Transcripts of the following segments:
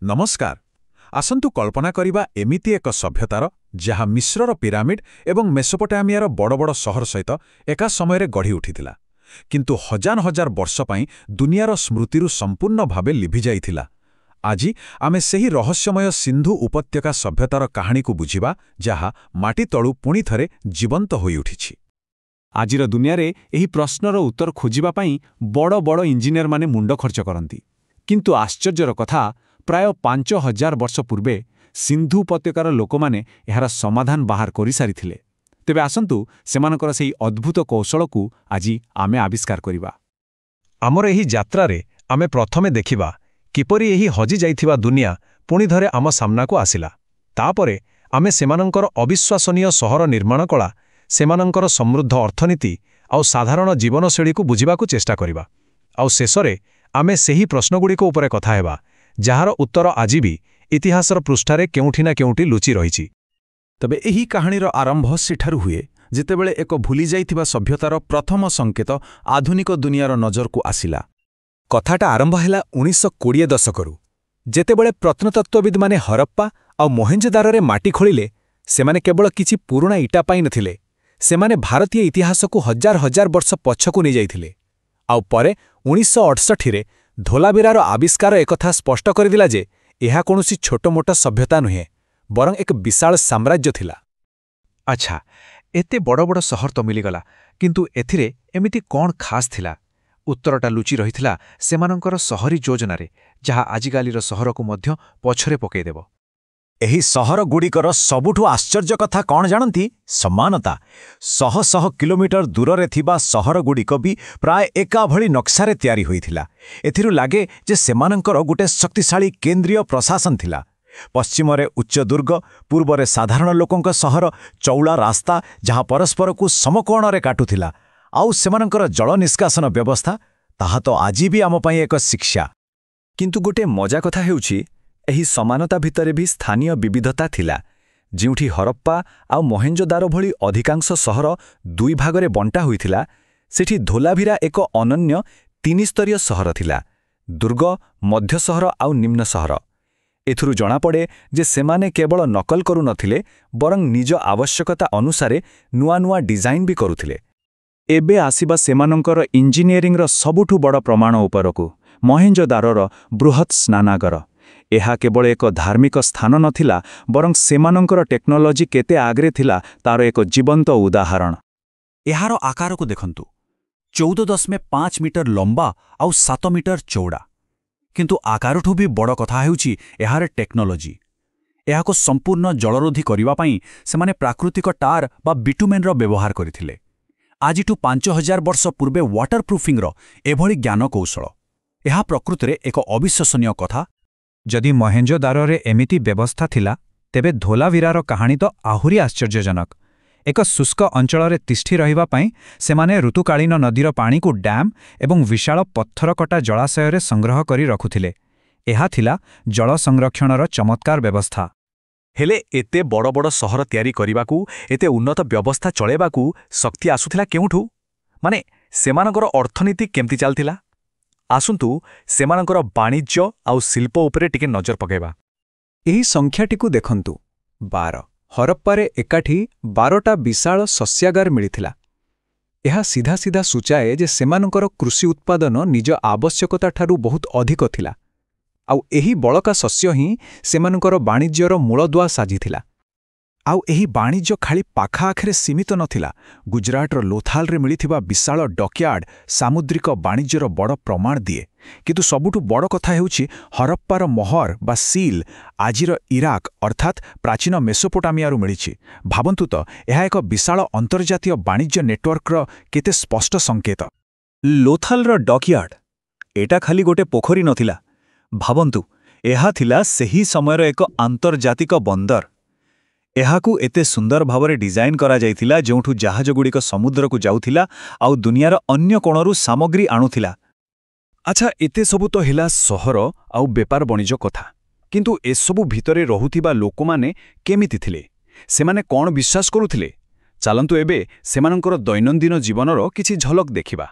ନମସ୍କାର। ଆସନ୍ତୁ କଳ୍ପନା କରିବା ଏମିତି ଏକ ସଭ୍ୟତାର ଯାହା ମିଶ୍ରର ପିରାମିଡ୍ ଏବଂ ମେସୋପୋଟାମିଆର ବଡ଼ ବଡ଼ ସହର ସହିତ ଏକା ସମୟରେ ଗଢ଼ି ଉଠିଥିଲା, କିନ୍ତୁ ହଜାର ହଜାର ବର୍ଷ ପାଇଁ ଦୁନିଆର ସ୍ମୃତିରୁ ସମ୍ପୂର୍ଣ୍ଣ ଭାବେ ଲିଭିଯାଇଥିଲା। ଆଜି ଆମେ ସେହି ରହସ୍ୟମୟ ସିନ୍ଧୁ ଉପତ୍ୟକା ସଭ୍ୟତାର କାହାଣୀକୁ ବୁଝିବା, ଯାହା ମାଟି ତଳୁ ପୁଣି ଥରେ ଜୀବନ୍ତ ହୋଇଉଠିଛି। ଆଜିର ଦୁନିଆରେ ଏହି ପ୍ରଶ୍ନର ଉତ୍ତର ଖୋଜିବା ପାଇଁ ବଡ଼ ବଡ଼ ଇଞ୍ଜିନିୟରମାନେ ମୁଣ୍ଡ ଖର୍ଚ୍ଚ କରନ୍ତି, କିନ୍ତୁ ଆଶ୍ଚର୍ଯ୍ୟର କଥା, ପ୍ରାୟ 5000 ବର୍ଷ ପୂର୍ବେ ସିନ୍ଧୁ ଉପତ୍ୟକାର ଲୋକମାନେ ଏହାର ସମାଧାନ ବାହାର କରିସାରିଥିଲେ। ତେବେ ଆସନ୍ତୁ ସେମାନଙ୍କର ସେହି ଅଦ୍ଭୁତ କୌଶଳକୁ ଆଜି ଆମେ ଆବିଷ୍କାର କରିବା। ଆମର ଏହି ଯାତ୍ରାରେ ଆମେ ପ୍ରଥମେ ଦେଖିବା କିପରି ଏହି ହଜିଯାଇଥିବା ଦୁନିଆ ପୁଣି ଥରେ ଆମ ସାମ୍ନାକୁ ଆସିଲା। ତାପରେ ଆମେ ସେମାନଙ୍କର ଅବିଶ୍ୱାସନୀୟ ସହର ନିର୍ମାଣ କଳା, ସେମାନଙ୍କର ସମୃଦ୍ଧ ଅର୍ଥନୀତି ଆଉ ସାଧାରଣ ଜୀବନଶୈଳୀକୁ ବୁଝିବାକୁ ଚେଷ୍ଟା କରିବା। ଆଉ ଶେଷରେ ଆମେ ସେହି ପ୍ରଶ୍ନଗୁଡ଼ିକ ଉପରେ କଥା ହେବା, ଯାହାର ଉତ୍ତର ଆଜି ବି ଇତିହାସର ପୃଷ୍ଠାରେ କେଉଁଠି ନା କେଉଁଠି ଲୁଚି ରହିଛି। ତେବେ ଏହି କାହାଣୀର ଆରମ୍ଭ ସେଠାରୁ ହୁଏ, ଯେତେବେଳେ ଏକ ଭୁଲିଯାଇଥିବା ସଭ୍ୟତାର ପ୍ରଥମ ସଂକେତ ଆଧୁନିକ ଦୁନିଆର ନଜରକୁ ଆସିଲା। କଥାଟା ଆରମ୍ଭ ହେଲା 1920 ଦଶକରୁ, ଯେତେବେଳେ ପ୍ରତ୍ନତତ୍ତ୍ୱବିଦ୍ମାନେ ହରପ୍ପା ଆଉ ମୋହେଞ୍ଜୋଦାରୋରେ ମାଟି ଖୋଳିଲେ। ସେମାନେ କେବଳ କିଛି ପୁରୁଣା ଇଟା ପାଇନଥିଲେ, ସେମାନେ ଭାରତୀୟ ଇତିହାସକୁ ହଜାର ହଜାର ବର୍ଷ ପଛକୁ ନେଇଯାଇଥିଲେ। ଆଉ ପରେ 1968ରେ ଧୋଲାବିରାର ଆବିଷ୍କାର ଏକଥା ସ୍ପଷ୍ଟ କରିଦେଲା ଯେ ଏହା କୌଣସି ଛୋଟମୋଟ ସଭ୍ୟତା ନୁହେଁ, ବରଂ ଏକ ବିଶାଳ ସାମ୍ରାଜ୍ୟ ଥିଲା। ଆଚ୍ଛା, ଏତେ ବଡ଼ ବଡ଼ ସହର ତ ମିଳିଗଲା, କିନ୍ତୁ ଏଥିରେ ଏମିତି କ'ଣ ଖାସ୍ ଥିଲା? ଉତ୍ତରଟା ଲୁଚି ରହିଥିଲା ସେମାନଙ୍କର ସହରୀ ଯୋଜନାରେ, ଯାହା ଆଜିକାଲିର ସହରକୁ ମଧ୍ୟ ପଛରେ ପକାଇଦେବ। ଏହି ସହରଗୁଡ଼ିକର ସବୁଠୁ ଆଶ୍ଚର୍ଯ୍ୟ କଥା କ'ଣ ଜାଣନ୍ତି? ସମାନତା। ଶହ ଶହ କିଲୋମିଟର ଦୂରରେ ଥିବା ସହରଗୁଡ଼ିକ ବି ପ୍ରାୟ ଏକାଭଳି ନକ୍ସାରେ ତିଆରି ହୋଇଥିଲା। ଏଥିରୁ ଲାଗେ ଯେ ସେମାନଙ୍କର ଗୋଟେ ଶକ୍ତିଶାଳୀ କେନ୍ଦ୍ରୀୟ ପ୍ରଶାସନ ଥିଲା। ପଶ୍ଚିମରେ ଉଚ୍ଚ ଦୁର୍ଗ, ପୂର୍ବରେ ସାଧାରଣ ଲୋକଙ୍କ ସହର, ଚଉଳା ରାସ୍ତା ଯାହା ପରସ୍ପରକୁ ସମକୋଣରେ କାଟୁଥିଲା, ଆଉ ସେମାନଙ୍କର ଜଳ ନିଷ୍କାସନ ବ୍ୟବସ୍ଥା, ତାହା ତ ଆଜି ବି ଆମ ପାଇଁ ଏକ ଶିକ୍ଷା। କିନ୍ତୁ ଗୋଟେ ମଜା କଥା ହେଉଛି, ଏହି ସମାନତା ଭିତରେ ବି ସ୍ଥାନୀୟ ବିବିଧତା ଥିଲା। ଯେଉଁଠି ହରପ୍ପା ଆଉ ମୋହେଞ୍ଜୋଦାରୋ ଭଳି ଅଧିକାଂଶ ସହର ଦୁଇ ଭାଗରେ ବଣ୍ଟା ହୋଇଥିଲା, ସେଠି ଧୋଲାଭିରା ଏକ ଅନନ୍ୟ 3-ସ୍ତରୀୟ ସହର ଥିଲା: ଦୁର୍ଗ, ମଧ୍ୟ ସହର ଆଉ ନିମ୍ନ ସହର। ଏଥିରୁ ଜଣାପଡ଼େ ଯେ ସେମାନେ କେବଳ ନକଲ କରୁନଥିଲେ, ବରଂ ନିଜ ଆବଶ୍ୟକତା ଅନୁସାରେ ନୂଆ ନୂଆ ଡିଜାଇନ୍ ବି କରୁଥିଲେ। ଏବେ ଆସିବା ସେମାନଙ୍କର ଇଞ୍ଜିନିୟରିଂର ସବୁଠୁ ବଡ଼ ପ୍ରମାଣ ଉପରକୁ, ମୋହେଞ୍ଜୋଦାରୋର ବୃହତ୍ ସ୍ନାନାଗାର। ଏହା କେବଳ ଏକ ଧାର୍ମିକ ସ୍ଥାନ ନଥିଲା, ବରଂ ସେମାନଙ୍କର ଟେକ୍ନୋଲୋଜି କେତେ ଆଗରେ ଥିଲା ତାର ଏକ ଜୀବନ୍ତ ଉଦାହରଣ। ଏହାର ଆକାରକୁ ଦେଖନ୍ତୁ, 14.5 ମିଟର ଲମ୍ବା ଆଉ 7 ମିଟର ଚଉଡ଼ା। କିନ୍ତୁ ଆକାରଠୁ ବି ବଡ଼ କଥା ହେଉଛି ଏହାର ଟେକ୍ନୋଲୋଜି। ଏହାକୁ ସମ୍ପୂର୍ଣ୍ଣ ଜଳରୋଧୀ କରିବା ପାଇଁ ସେମାନେ ପ୍ରାକୃତିକ ଟାର୍ ବା ବିଟୁମେନ୍ର ବ୍ୟବହାର କରିଥିଲେ। ଆଜିଠୁ 5000 ବର୍ଷ ପୂର୍ବେ ୱାଟରପ୍ରୁଫିଂର ଏଭଳି ଜ୍ଞାନକୌଶଳ, ଏହା ପ୍ରକୃତରେ ଏକ ଅବିଶ୍ୱସନୀୟ କଥା। ଯଦି ମୋହେଞ୍ଜୋଦାରୋରେ ଏମିତି ବ୍ୟବସ୍ଥା ଥିଲା, ତେବେ ଧୋଲାଭିରାର କାହାଣୀ ତ ଆହୁରି ଆଶ୍ଚର୍ଯ୍ୟଜନକ। ଏକ ଶୁଷ୍କ ଅଞ୍ଚଳରେ ତିଷ୍ଠି ରହିବା ପାଇଁ ସେମାନେ ଋତୁକାଳୀନ ନଦୀର ପାଣିକୁ ଡ୍ୟାମ୍ ଏବଂ ବିଶାଳ ପଥରକଟା ଜଳାଶୟରେ ସଂଗ୍ରହ କରି ରଖୁଥିଲେ। ଏହା ଥିଲା ଜଳ ସଂରକ୍ଷଣର ଚମତ୍କାର ବ୍ୟବସ୍ଥା। ହେଲେ ଏତେ ବଡ଼ ବଡ଼ ସହର ତିଆରି କରିବାକୁ, ଏତେ ଉନ୍ନତ ବ୍ୟବସ୍ଥା ଚଳାଇବାକୁ ଶକ୍ତି ଆସୁଥିଲା କେଉଁଠୁ? ମାନେ ସେମାନଙ୍କର ଅର୍ଥନୀତି କେମିତି ଚାଲିଥିଲା? ଆସନ୍ତୁ ସେମାନଙ୍କର ବାଣିଜ୍ୟ ଆଉ ଶିଳ୍ପ ଉପରେ ଟିକେ ନଜର ପକାଇବା। ଏହି ସଂଖ୍ୟାଟିକୁ ଦେଖନ୍ତୁ, 12। ହରପ୍ପାରେ ଏକାଠି 12ଟା ବିଶାଳ ଶସ୍ୟାଗାର ମିଳିଥିଲା। ଏହା ସିଧା ସିଧା ସୂଚାଏ ଯେ ସେମାନଙ୍କର କୃଷି ଉତ୍ପାଦନ ନିଜ ଆବଶ୍ୟକତାଠାରୁ ବହୁତ ଅଧିକ ଥିଲା, ଆଉ ଏହି ବଳକା ଶସ୍ୟ ହିଁ ସେମାନଙ୍କର ବାଣିଜ୍ୟର ମୂଳଦୁଆ ସାଜିଥିଲା। ଆଉ ଏହି ବାଣିଜ୍ୟ ଖାଲି ପାଖଆଖରେ ସୀମିତ ନଥିଲା। ଗୁଜରାଟର ଲୋଥାଲରେ ମିଳିଥିବା ବିଶାଳ ଡକ୍ୟାର୍ଡ ସାମୁଦ୍ରିକ ବାଣିଜ୍ୟର ବଡ଼ ପ୍ରମାଣ ଦିଏ। କିନ୍ତୁ ସବୁଠୁ ବଡ଼ କଥା ହେଉଛି ହରପ୍ପାର ମୋହର ବା ସିଲ୍ ଆଜିର ଇରାକ ଅର୍ଥାତ୍ ପ୍ରାଚୀନ ମେସୋପୋଟାମିଆରୁ ମିଳିଛି। ଭାବନ୍ତୁ ତ, ଏହା ଏକ ବିଶାଳ ଅନ୍ତର୍ଜାତୀୟ ବାଣିଜ୍ୟ ନେଟୱାର୍କର କେତେ ସ୍ପଷ୍ଟ ସଂକେତ। ଲୋଥାଲର ଡକ୍ୟାର୍ଡ, ଏଟା ଖାଲି ଗୋଟେ ପୋଖରୀ ନଥିଲା। ଭାବନ୍ତୁ, ଏହା ଥିଲା ସେହି ସମୟର ଏକ ଆନ୍ତର୍ଜାତିକ ବନ୍ଦର। ଏହାକୁ ଏତେ ସୁନ୍ଦର ଭାବରେ ଡିଜାଇନ୍ କରାଯାଇଥିଲା, ଯେଉଁଠୁ ଜାହାଜଗୁଡ଼ିକ ସମୁଦ୍ରକୁ ଯାଉଥିଲା ଆଉ ଦୁନିଆର ଅନ୍ୟ କୋଣରୁ ସାମଗ୍ରୀ ଆଣୁଥିଲା। ଆଚ୍ଛା, ଏତେ ସବୁ ତ ହେଲା ସହର ଆଉ ବେପାର ବାଣିଜ୍ୟ କଥା, କିନ୍ତୁ ଏସବୁ ଭିତରେ ରହୁଥିବା ଲୋକମାନେ କେମିତି ଥିଲେ? ସେମାନେ କ'ଣ ବିଶ୍ୱାସ କରୁଥିଲେ? ଚାଲନ୍ତୁ ଏବେ ସେମାନଙ୍କର ଦୈନନ୍ଦିନ ଜୀବନର କିଛି ଝଲକ ଦେଖିବା।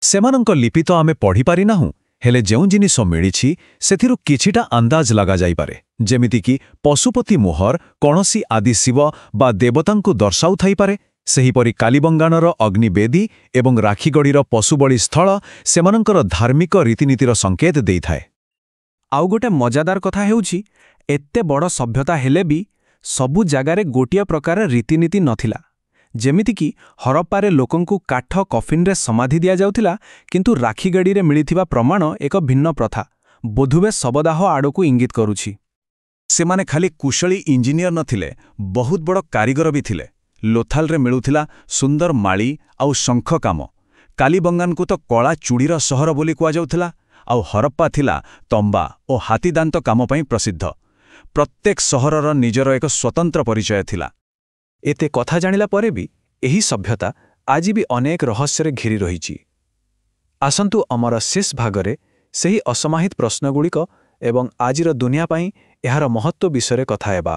ସେମାନଙ୍କ ଲିପି ତ ଆମେ ପଢ଼ିପାରିନାହୁଁ, ହେଲେ ଯେଉଁ ଜିନିଷ ମିଳିଛି ସେଥିରୁ କିଛିଟା ଅନ୍ଦାଜ ଲଗାଯାଇପାରେ, ଯେମିତିକି ପଶୁପତି ମୋହର କୌଣସି ଆଦି ଶିବ ବା ଦେବତାଙ୍କୁ ଦର୍ଶାଉଥାଇପାରେ। ସେହିପରି କାଲିବଙ୍ଗାଣର ଅଗ୍ନିବେଦୀ ଏବଂ ରାକ୍ଷୀଗଡ଼ିର ପଶୁବଳି ସ୍ଥଳ ସେମାନଙ୍କର ଧାର୍ମିକ ରୀତିନୀତିର ସଙ୍କେତ ଦେଇଥାଏ। ଆଉ ଗୋଟେ ମଜାଦାର କଥା ହେଉଛି, ଏତେ ବଡ଼ ସଭ୍ୟତା ହେଲେ ବି ସବୁ ଜାଗାରେ ଗୋଟିଏ ପ୍ରକାର ରୀତିନୀତି ନଥିଲା। ଯେମିତିକି ହରପ୍ପାରେ ଲୋକଙ୍କୁ କାଠ କଫିନରେ ସମାଧି ଦିଆଯାଉଥିଲା, କିନ୍ତୁ ରାକ୍ଷୀଗଡ଼ିରେ ମିଳିଥିବା ପ୍ରମାଣ ଏକ ଭିନ୍ନ ପ୍ରଥା, ବୋଧୁଏ ଶବଦାହ ଆଡ଼କୁ ଇଙ୍ଗିତ କରୁଛି। ସେମାନେ ଖାଲି କୁଶଳୀ ଇଞ୍ଜିନିୟର ନଥିଲେ, ବହୁତ ବଡ଼ କାରିଗର ବି ଥିଲେ। ଲୋଥାଲରେ ମିଳୁଥିଲା ସୁନ୍ଦର ମାଳି ଆଉ ଶଙ୍ଖ କାମ। କାଲିବଙ୍ଗାନକୁ ତ କଳା ଚୁଡ଼ିର ସହର ବୋଲି କୁହାଯାଉଥିଲା, ଆଉ ହରପ୍ପା ଥିଲା ତମ୍ବା ଓ ହାତୀଦାନ୍ତ କାମ ପାଇଁ ପ୍ରସିଦ୍ଧ। ପ୍ରତ୍ୟେକ ସହରର ନିଜର ଏକ ସ୍ୱତନ୍ତ୍ର ପରିଚୟ ଥିଲା। ଏତେ କଥା ଜାଣିଲା ପରେ ବି ଏହି ସଭ୍ୟତା ଆଜି ବି ଅନେକ ରହସ୍ୟରେ ଘେରି ରହିଛି। ଆସନ୍ତୁ ଆମର ଶେଷ ଭାଗରେ ସେହି ଅସମାହିତ ପ୍ରଶ୍ନଗୁଡ଼ିକ ଏବଂ ଆଜିର ଦୁନିଆ ପାଇଁ ଏହାର ମହତ୍ତ୍ୱ ବିଷୟରେ କଥା ହେବା।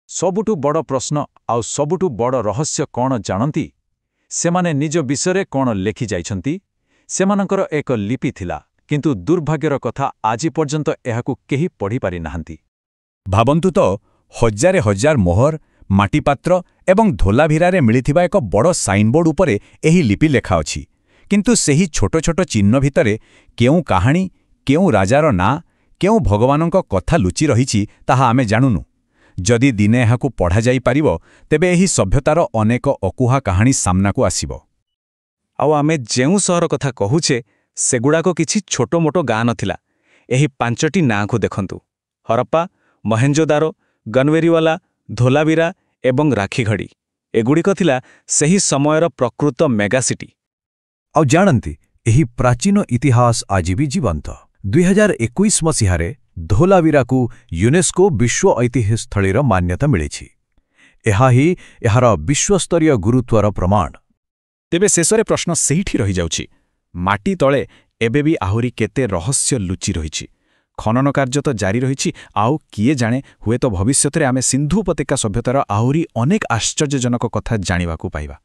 ସବୁଠୁ ବଡ଼ ପ୍ରଶ୍ନ ଆଉ ସବୁଠୁ ବଡ଼ ରହସ୍ୟ କ'ଣ ଜାଣନ୍ତି? ସେମାନେ ନିଜ ବିଷୟରେ କ'ଣ ଲେଖି ଯାଇଛନ୍ତି? ସେମାନଙ୍କର ଏକ ଲିପି ଥିଲା, କିନ୍ତୁ ଦୁର୍ଭାଗ୍ୟର କଥା ଆଜି ପର୍ଯ୍ୟନ୍ତ ଏହାକୁ କେହି ପଢ଼ିପାରି ନାହାନ୍ତି। ଭାବନ୍ତୁ ତ, ହଜାରେ ହଜାର ମୋହର, ମାଟିପାତ୍ର ଏବଂ ଧୋଲାଭିରାରେ ମିଳିଥିବା ଏକ ବଡ଼ ସାଇନବୋର୍ଡ ଉପରେ ଏହି ଲିପି ଲେଖାଅଛି। କିନ୍ତୁ ସେହି ଛୋଟ ଛୋଟ ଚିହ୍ନ ଭିତରେ କେଉଁ କାହାଣୀ, କେଉଁ ରାଜାର ନାଁ, କେଉଁ ଭଗବାନଙ୍କ କଥା ଲୁଚି ରହିଛି ତାହା ଆମେ ଜାଣୁନୁ। ଯଦି ଦିନେ ଏହାକୁ ପଢ଼ାଯାଇପାରିବ, ତେବେ ଏହି ସଭ୍ୟତାର ଅନେକ ଅକୁହା କାହାଣୀ ସାମ୍ନାକୁ ଆସିବ। ଆଉ ଆମେ ଯେଉଁ ସହର କଥା କହୁଛେ, ସେଗୁଡ଼ାକ କିଛି ଛୋଟମୋଟ ଗାଁ ନଥିଲା। ଏହି 5ଟି ନାଁକୁ ଦେଖନ୍ତୁ, ହରପ୍ପା, ମହେଞ୍ଜୋଦାରୋ, ଗନୱେରିୱାଲା, ଧୋଲାଭିରା ଏବଂ ରାକ୍ଷୀଗଡ଼ି। ଏଗୁଡ଼ିକ ଥିଲା ସେହି ସମୟର ପ୍ରକୃତ ମେଗାସିଟି। ଆଉ ଜାଣନ୍ତି, ଏହି ପ୍ରାଚୀନ ଇତିହାସ ଆଜି ବି ଜୀବନ୍ତ। 2021 ମସିହାରେ ଧୋଲାଭିରାକୁ ୟୁନେସ୍କୋ ବିଶ୍ୱ ଐତିହ୍ୟ ସ୍ଥଳୀର ମାନ୍ୟତା ମିଳିଛି। ଏହା ହିଁ ଏହାର ବିଶ୍ୱସ୍ତରୀୟ ଗୁରୁତ୍ୱର ପ୍ରମାଣ। ତେବେ ଶେଷରେ ପ୍ରଶ୍ନ ସେଇଠି ରହିଯାଉଛି, ମାଟି ତଳେ ଏବେ ବି ଆହୁରି କେତେ ରହସ୍ୟ ଲୁଚି ରହିଛି? ଖନନ କାର୍ଯ୍ୟ ତ ଜାରି ରହିଛି, ଆଉ କିଏ ଜାଣେ, ହୁଏତ ଭବିଷ୍ୟତରେ ଆମେ ସିନ୍ଧୁ ଉପତ୍ୟକା ସଭ୍ୟତାର ଆହୁରି ଅନେକ ଆଶ୍ଚର୍ଯ୍ୟଜନକ କଥା ଜାଣିବାକୁ ପାଇବା।